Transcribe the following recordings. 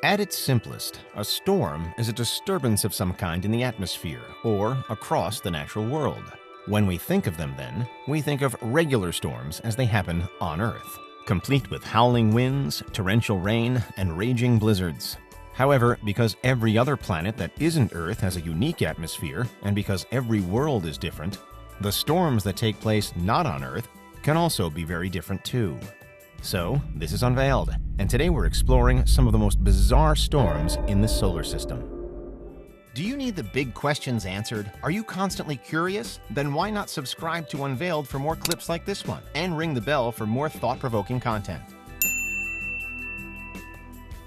At its simplest, a storm is a disturbance of some kind in the atmosphere or across the natural world. When we think of them then, we think of regular storms as they happen on Earth, complete with howling winds, torrential rain, and raging blizzards. However, because every other planet that isn't Earth has a unique atmosphere, and because every world is different, the storms that take place not on Earth can also be very different too. So, this is Unveiled, and today we're exploring some of the most bizarre storms in the solar system. Do you need the big questions answered? Are you constantly curious? Then why not subscribe to Unveiled for more clips like this one, and ring the bell for more thought-provoking content.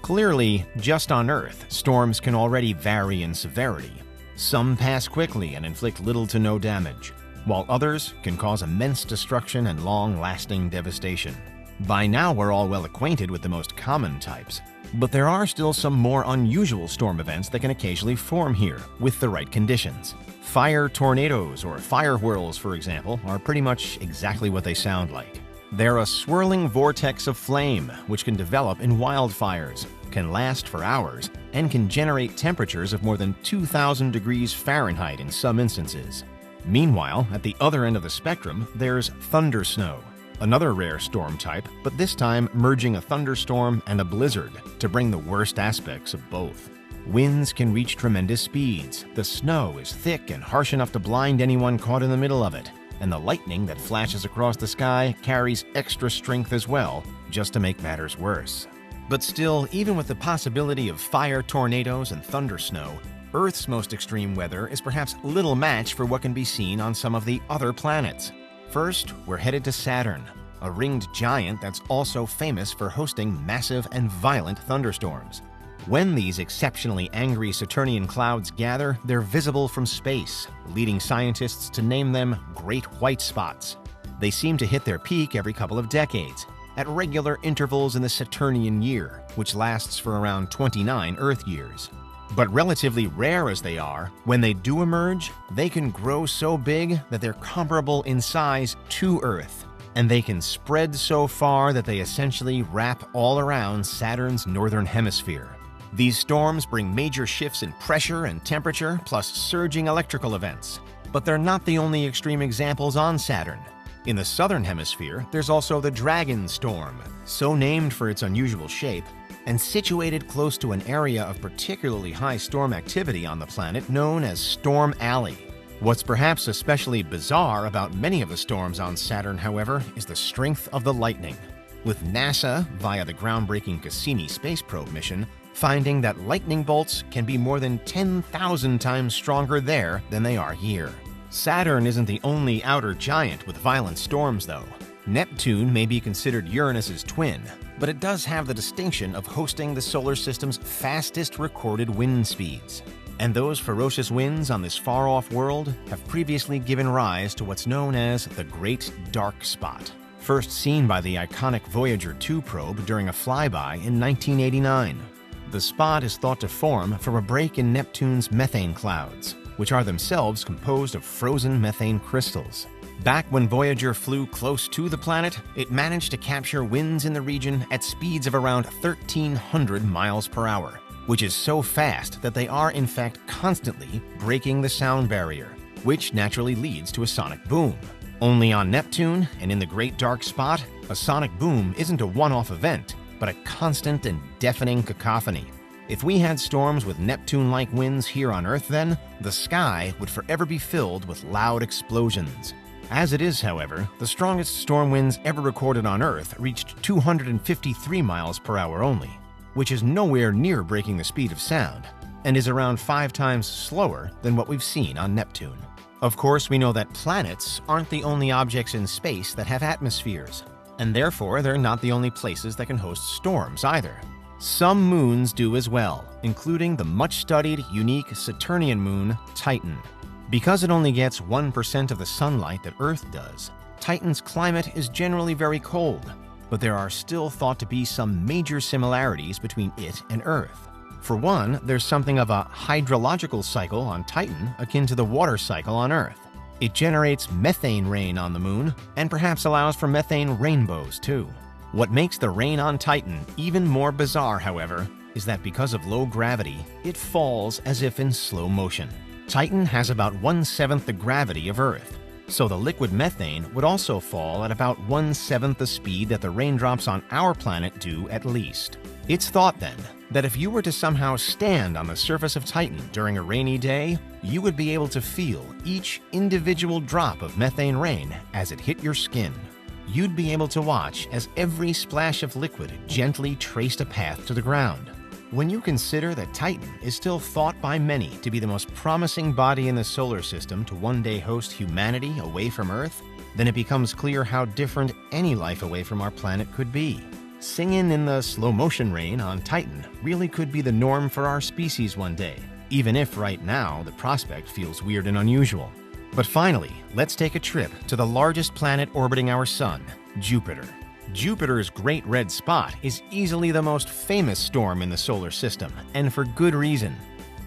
Clearly, just on Earth, storms can already vary in severity. Some pass quickly and inflict little to no damage, while others can cause immense destruction and long-lasting devastation. By now, we're all well acquainted with the most common types, but there are still some more unusual storm events that can occasionally form here with the right conditions. Fire tornadoes or fire whirls, for example, are pretty much exactly what they sound like. They're a swirling vortex of flame which can develop in wildfires, can last for hours, and can generate temperatures of more than 2,000 degrees Fahrenheit in some instances. Meanwhile, at the other end of the spectrum, there's thundersnow, another rare storm type, but this time merging a thunderstorm and a blizzard to bring the worst aspects of both. Winds can reach tremendous speeds, the snow is thick and harsh enough to blind anyone caught in the middle of it, and the lightning that flashes across the sky carries extra strength as well, just to make matters worse. But still, even with the possibility of fire tornadoes and thundersnow, Earth's most extreme weather is perhaps little match for what can be seen on some of the other planets. First, we're headed to Saturn, a ringed giant that's also famous for hosting massive and violent thunderstorms. When these exceptionally angry Saturnian clouds gather, they're visible from space, leading scientists to name them Great White Spots. They seem to hit their peak every couple of decades, at regular intervals in the Saturnian year, which lasts for around 29 Earth years. But relatively rare as they are, when they do emerge, they can grow so big that they're comparable in size to Earth, and they can spread so far that they essentially wrap all around Saturn's northern hemisphere. These storms bring major shifts in pressure and temperature, plus surging electrical events. But they're not the only extreme examples on Saturn. In the southern hemisphere, there's also the Dragon Storm, so named for its unusual shape, and situated close to an area of particularly high storm activity on the planet known as Storm Alley. What's perhaps especially bizarre about many of the storms on Saturn, however, is the strength of the lightning, with NASA, via the groundbreaking Cassini space probe mission, finding that lightning bolts can be more than 10,000 times stronger there than they are here. Saturn isn't the only outer giant with violent storms, though. Neptune may be considered Uranus's twin, but it does have the distinction of hosting the solar system's fastest recorded wind speeds. And those ferocious winds on this far-off world have previously given rise to what's known as the Great Dark Spot, first seen by the iconic Voyager 2 probe during a flyby in 1989. The spot is thought to form from a break in Neptune's methane clouds, which are themselves composed of frozen methane crystals. Back when Voyager flew close to the planet, it managed to capture winds in the region at speeds of around 1,300 miles per hour, which is so fast that they are in fact constantly breaking the sound barrier, which naturally leads to a sonic boom. Only on Neptune and in the Great Dark Spot, a sonic boom isn't a one-off event, but a constant and deafening cacophony. If we had storms with Neptune-like winds here on Earth then, the sky would forever be filled with loud explosions. As it is, however, the strongest storm winds ever recorded on Earth reached 253 miles per hour only, which is nowhere near breaking the speed of sound, and is around 5 times slower than what we've seen on Neptune. Of course, we know that planets aren't the only objects in space that have atmospheres, and therefore they're not the only places that can host storms either. Some moons do as well, including the much-studied, unique Saturnian moon, Titan. Because it only gets 1% of the sunlight that Earth does, Titan's climate is generally very cold, but there are still thought to be some major similarities between it and Earth. For one, there's something of a hydrological cycle on Titan akin to the water cycle on Earth. It generates methane rain on the moon, and perhaps allows for methane rainbows too. What makes the rain on Titan even more bizarre, however, is that because of low gravity, it falls as if in slow motion. Titan has about 1/7 the gravity of Earth, so the liquid methane would also fall at about 1/7 the speed that the raindrops on our planet do at least. It's thought then that if you were to somehow stand on the surface of Titan during a rainy day, you would be able to feel each individual drop of methane rain as it hit your skin. You'd be able to watch as every splash of liquid gently traced a path to the ground. When you consider that Titan is still thought by many to be the most promising body in the solar system to one day host humanity away from Earth, then it becomes clear how different any life away from our planet could be. Singing in the slow motion rain on Titan really could be the norm for our species one day, even if right now the prospect feels weird and unusual. But finally, let's take a trip to the largest planet orbiting our sun, Jupiter. Jupiter's Great Red Spot is easily the most famous storm in the solar system, and for good reason.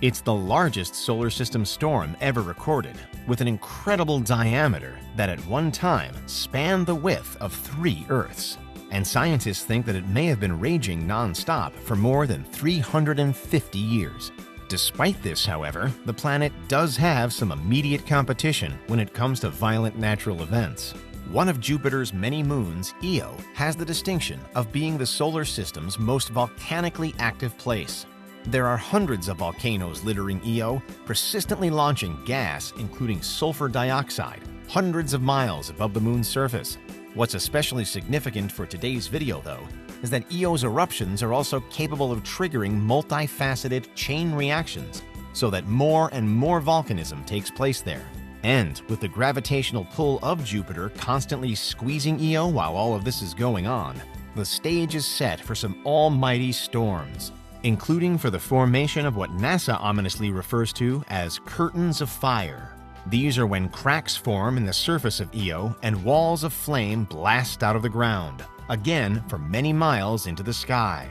It's the largest solar system storm ever recorded, with an incredible diameter that at one time spanned the width of 3 Earths. And scientists think that it may have been raging non-stop for more than 350 years. Despite this, however, the planet does have some immediate competition when it comes to violent natural events. One of Jupiter's many moons, Io, has the distinction of being the solar system's most volcanically active place. There are hundreds of volcanoes littering Io, persistently launching gas, including sulfur dioxide, hundreds of miles above the moon's surface. What's especially significant for today's video, though, is that Io's eruptions are also capable of triggering multifaceted chain reactions, so that more and more volcanism takes place there. And with the gravitational pull of Jupiter constantly squeezing Io while all of this is going on, the stage is set for some almighty storms, including for the formation of what NASA ominously refers to as curtains of fire. These are when cracks form in the surface of Io and walls of flame blast out of the ground, again for many miles into the sky.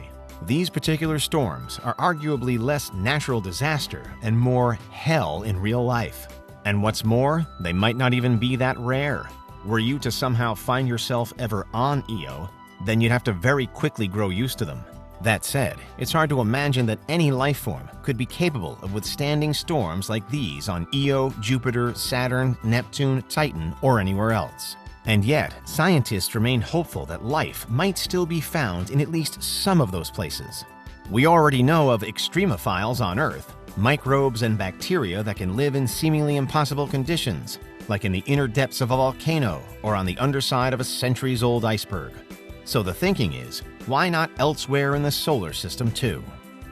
These particular storms are arguably less natural disaster and more hell in real life. And what's more, they might not even be that rare. Were you to somehow find yourself ever on Io, then you'd have to very quickly grow used to them. That said, it's hard to imagine that any life form could be capable of withstanding storms like these on Io, Jupiter, Saturn, Neptune, Titan, or anywhere else. And yet, scientists remain hopeful that life might still be found in at least some of those places. We already know of extremophiles on Earth, microbes and bacteria that can live in seemingly impossible conditions, like in the inner depths of a volcano or on the underside of a centuries-old iceberg. So the thinking is, why not elsewhere in the solar system too?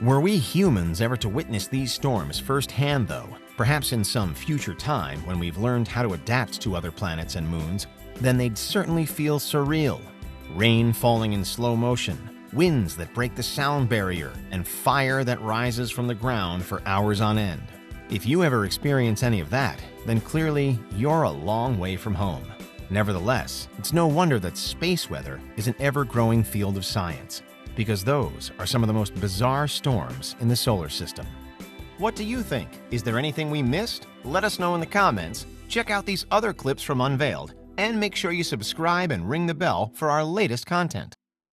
Were we humans ever to witness these storms firsthand though, perhaps in some future time when we've learned how to adapt to other planets and moons, then they'd certainly feel surreal. Rain falling in slow motion, winds that break the sound barrier, and fire that rises from the ground for hours on end. If you ever experience any of that, then clearly you're a long way from home. Nevertheless, it's no wonder that space weather is an ever-growing field of science, because those are some of the most bizarre storms in the solar system. What do you think? Is there anything we missed? Let us know in the comments. Check out these other clips from Unveiled, and make sure you subscribe and ring the bell for our latest content.